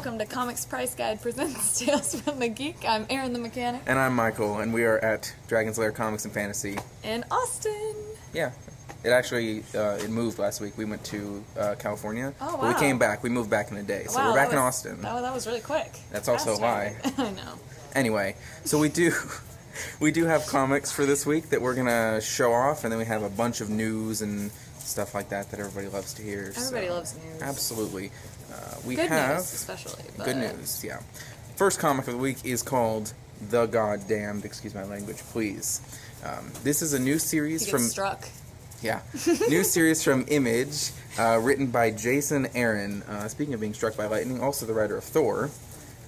welcome to Comics Price Guide presents Tales from the Geek. I'm Erin the Mechanic. And I'm Michael, and we are at Dragon's Lair Comics and Fantasy. In Austin. Yeah. It actually, it moved last week. We went to California. Oh, wow. But we came back. We moved back in a day. So wow, we're back in Austin. That was really quick. That's also a lie. I know. Anyway, so we do have comics for this week that we're going to show off, and then we have a bunch of news and stuff like that everybody loves to hear. Everybody loves news. Absolutely. We good have news, especially. But... Good news, yeah. First comic of the week is called The Goddamned. Excuse my language, please. This is a new series from... struck. Yeah. New series from Image, written by Jason Erin. Speaking of being struck by lightning, also the writer of Thor.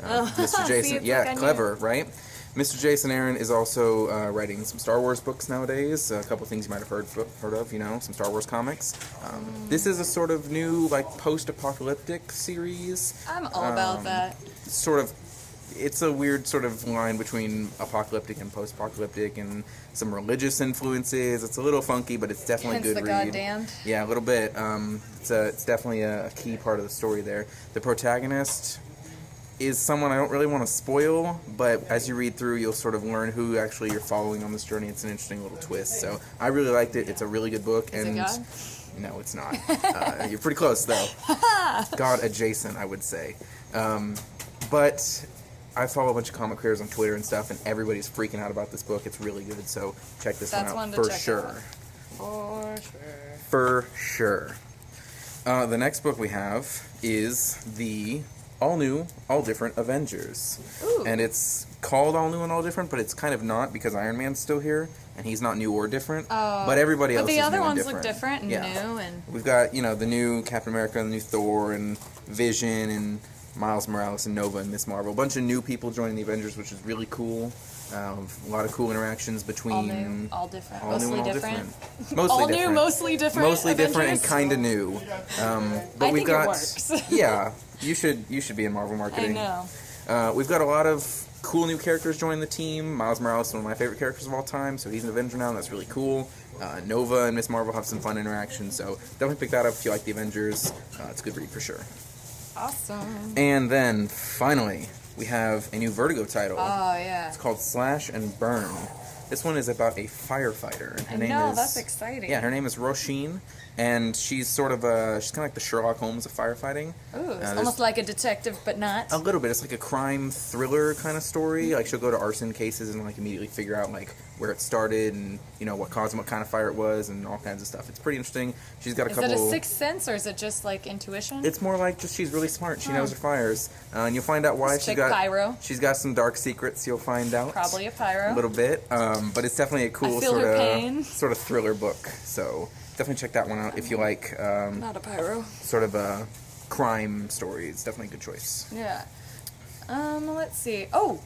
Mr. Jason. Yeah, clever, right? Mr. Jason Erin is also writing some Star Wars books nowadays. A couple things you might have heard of, you know, some Star Wars comics. This is a sort of new, like, post-apocalyptic series. I'm all about that. Sort of, it's a weird sort of line between apocalyptic and post-apocalyptic, and some religious influences. It's a little funky, but it's definitely a good read. Goddamned. Yeah, a little bit. It's definitely a key part of the story there. The protagonist is someone I don't really want to spoil, but as you read through, you'll sort of learn who actually you're following on this journey. It's an interesting little twist. So I really liked it. It's a really good book. Is and it God? No, it's not. You're pretty close, though. God adjacent, I would say. But I follow a bunch of comic creators on Twitter and stuff, and everybody's freaking out about this book. It's really good, so check this one out for sure. For sure. The next book we have is the all-new, all-different Avengers. Ooh. And it's called all-new and all-different, but it's kind of not because Iron Man's still here, and he's not new or different. But everybody else is new and different. But the other ones look different and new. And we've got, you know, the new Captain America, the new Thor, and Vision, and Miles Morales, and Nova, and Miss Marvel. A bunch of new people joining the Avengers, which is really cool. A lot of cool interactions between... All new, all different. Mostly different. All new, mostly different. Mostly different and kind of new. But we've got... it works. Yeah. You should be in Marvel marketing. I know. We've got a lot of cool new characters joining the team. Miles Morales is one of my favorite characters of all time, so he's an Avenger now, and that's really cool. Nova and Miss Marvel have some fun interactions, so definitely pick that up if you like the Avengers. It's a good read for sure. Awesome. And then, finally, we have a new Vertigo title. Oh, yeah. It's called Slash and Burn. This one is about a firefighter, and her name is... that's exciting. Yeah, her name is Roisin, and she's sort of she's kind of like the Sherlock Holmes of firefighting. Ooh, it's almost like a detective, but not. A little bit. It's like a crime thriller kind of story. Like, she'll go to arson cases and, like, immediately figure out, like, where it started and, you know, what caused them, what kind of fire it was, and all kinds of stuff. It's pretty interesting. She's got a couple... Is it a sixth sense, or is it just, like, intuition? It's more like just she's really smart. She knows her fires. And you'll find out why pyro. She's got some dark secrets, you'll find out. Probably a pyro. A little bit. But it's definitely a cool sort of thriller book. So definitely check that one out if you like not a pyro. Sort of a crime story. It's definitely a good choice. Yeah. Let's see. Oh,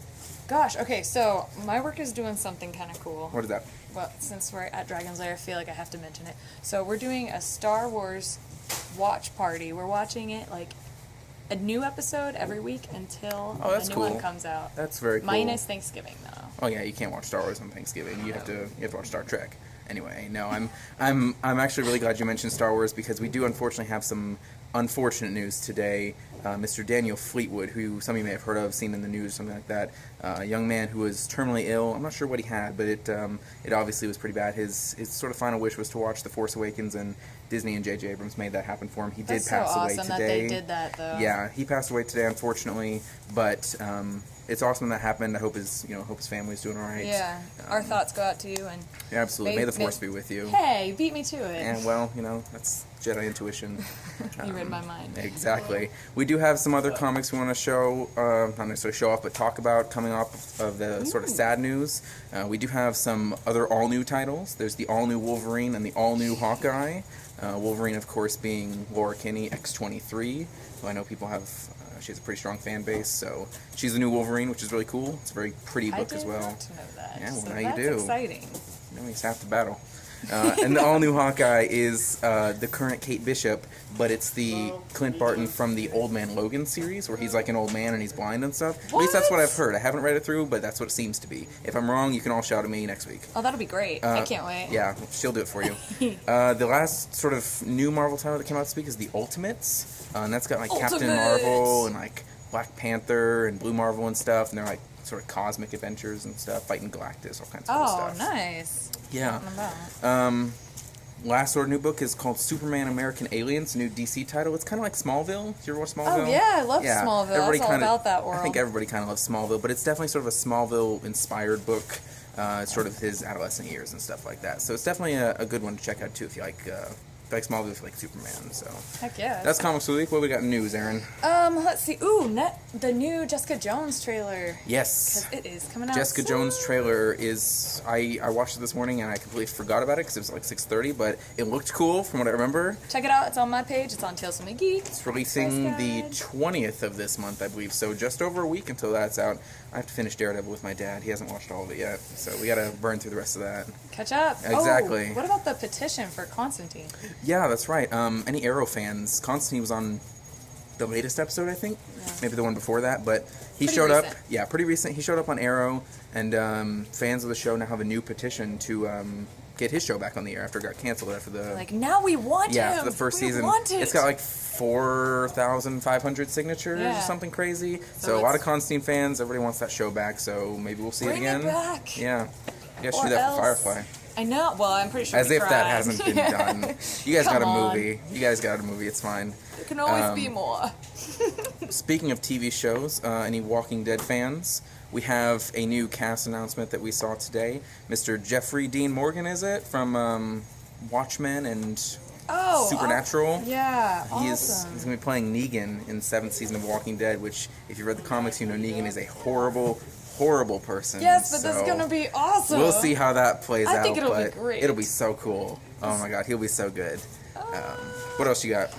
gosh. Okay, so my work is doing something kind of cool. What is that? Well, since we're at Dragon's Lair, I feel like I have to mention it. So we're doing a Star Wars watch party. We're watching it like a new episode every week until the new one comes out. That's very cool. Minus Thanksgiving, though. Oh yeah, you can't watch Star Wars on Thanksgiving. You have to watch Star Trek. Anyway, no, I'm actually really glad you mentioned Star Wars because we do unfortunately have some unfortunate news today. Mr. Daniel Fleetwood, who some of you may have heard of, seen in the news, something like that, a young man who was terminally ill. I'm not sure what he had, but it obviously was pretty bad. His sort of final wish was to watch The Force Awakens, and Disney and J.J. Abrams made that happen for him. He did pass away today. That's so awesome that they did that, though. Yeah, he passed away today, unfortunately, but it's awesome that happened. I hope his family's doing all right. Yeah, our thoughts go out to you, and absolutely. May the Force be with you. Hey, beat me to it. And well, that's Jedi intuition. You read my mind. Exactly. We do have some other comics we want to show, not necessarily show off, but talk about coming off of the sort of sad news. We do have some other all-new titles. There's the all-new Wolverine and the all-new Hawkeye. Wolverine, of course, being Laura Kinney, X-23, who I know people have... she has a pretty strong fan base, so she's the new Wolverine, which is really cool. It's a very pretty book as well. I did not to know that. Yeah, well, so now you do. That's exciting. He's half the battle. And the all-new Hawkeye is the current Kate Bishop, but it's the Clint Barton from the Old Man Logan series, where he's like an old man and he's blind and stuff. At least that's what I've heard. I haven't read it through, but that's what it seems to be. If I'm wrong, you can all shout at me next week. Oh, that'll be great. I can't wait. Yeah, she'll do it for you. The last sort of new Marvel title that came out this week is The Ultimates, and that's got like Captain Marvel and like Black Panther and Blue Marvel and stuff, and they're like sort of cosmic adventures and stuff, fighting Galactus, all kinds of cool stuff. Oh, nice. Yeah. Last sort of new book is called Superman American Aliens, a new DC title. It's kind of like Smallville. Did you ever watch Smallville? Oh, yeah, I love Smallville. Everybody That's all about that world. I think everybody kind of loves Smallville, but it's definitely sort of a Smallville-inspired book. It's sort of his adolescent years and stuff like that. So it's definitely a good one to check out, too, if you like Smallville, if you like Superman. So heck yeah. That's Comics of the Week. What we got in news, Erin? Let's see. Ooh, the new Jessica Jones trailer. Yes. Because it is coming out Jessica Jones trailer is... I watched it this morning, and I completely forgot about it because it was like 6:30, but it looked cool from what I remember. Check it out. It's on my page. It's on Tales from the Geek. It's releasing the 20th of this month, I believe, so just over a week until that's out. I have to finish Daredevil with my dad. He hasn't watched all of it yet, so we got to burn through the rest of that. Catch up. Exactly. Oh, what about the petition for Constantine? Yeah, that's right. Any Arrow fans, Constantine was on the latest episode, I think. Yeah. Maybe the one before that, but he showed up. Yeah, pretty recent. He showed up on Arrow, and fans of the show now have a new petition to get his show back on the air after it got canceled after the... Like, now we want him! Yeah, for the first season. It's got like 4,500 signatures or something crazy. So a lot of Constantine fans, everybody wants that show back, so maybe we'll see it again. Bring it back! Yeah. You guys should do that for Firefly. I know. Well, I'm pretty sure As we if tried. that hasn't been done. You guys got a movie. You guys got a movie. It's fine. There can always be more. Speaking of TV shows, any Walking Dead fans, we have a new cast announcement that we saw today. Mr. Jeffrey Dean Morgan, is it? From Watchmen and Supernatural. Yeah, He's going to be playing Negan in the 7th season of Walking Dead, which, if you read the comics, you know Negan is a horrible person. Yes, but this is gonna be awesome. We'll see how that plays out. I think it'll be great. It'll be so cool. Oh my god, he'll be so good. What else you got?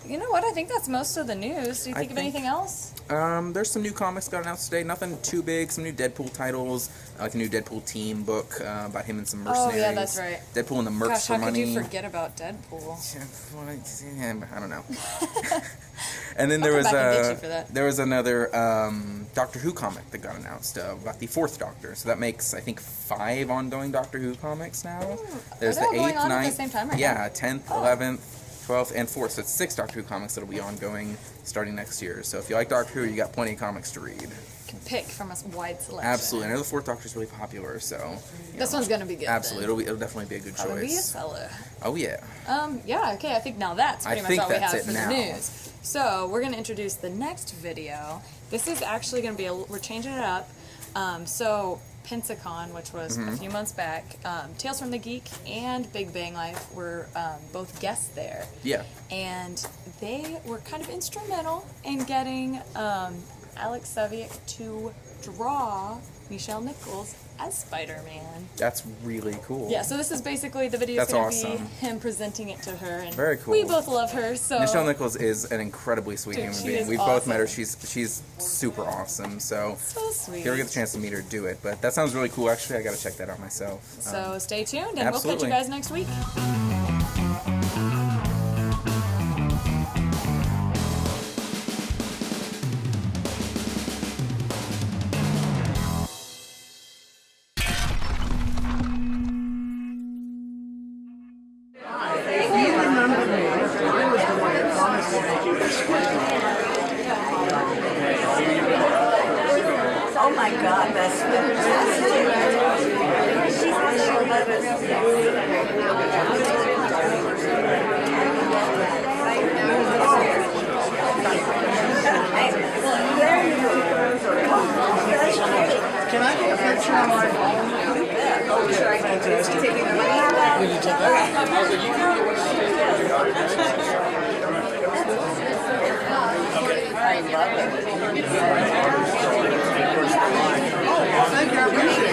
You know what? I think that's most of the news. Do you think of anything else? There's some new comics got announced today. Nothing too big. Some new Deadpool titles, like a new Deadpool team book about him and some mercenaries. Oh yeah, that's right. Deadpool and the Mercs for Money. How could you forget about Deadpool? I don't know. And then there was another Doctor Who comic that got announced about the 4th Doctor. So that makes, I think, 5 ongoing Doctor Who comics now. There's the 8th, 9th, at the same time right now? 10th, 11th, 12th, and 4th. So it's 6 Doctor Who comics that'll be ongoing starting next year. So if you like Doctor Who, you got plenty of comics to read. Can pick from a wide selection. Absolutely. I know the 4th Doctor's really popular, so... This one's gonna be good. Absolutely. It'll definitely be a good choice. It'll be a seller. Oh, yeah. Yeah, okay. I think now that's pretty much all we have for now. the news. So we're going to introduce the next video. This is actually going to be we're changing it up. So Pensacon, which was a few months back, Tales from the Geek and Big Bang Life were both guests there. Yeah. And they were kind of instrumental in getting Alex Saviuk to draw Michelle Nichols as Spider-Man. That's really cool. Yeah, so this is basically the video is going to be him presenting it to her. And very cool. We both love her, so... Michelle Nichols is an incredibly sweet human being. We've both met her. She's super awesome, so sweet. If you ever get the chance to meet her, do it. But that sounds really cool, actually. I got to check that out myself. So stay tuned, and we'll catch you guys next week. Oh my God, that's fantastic. Can I get a picture on my phone? Oh, sure. Fantastic. Taking the money? Did you take that? I love it. Oh, thank you. I appreciate it.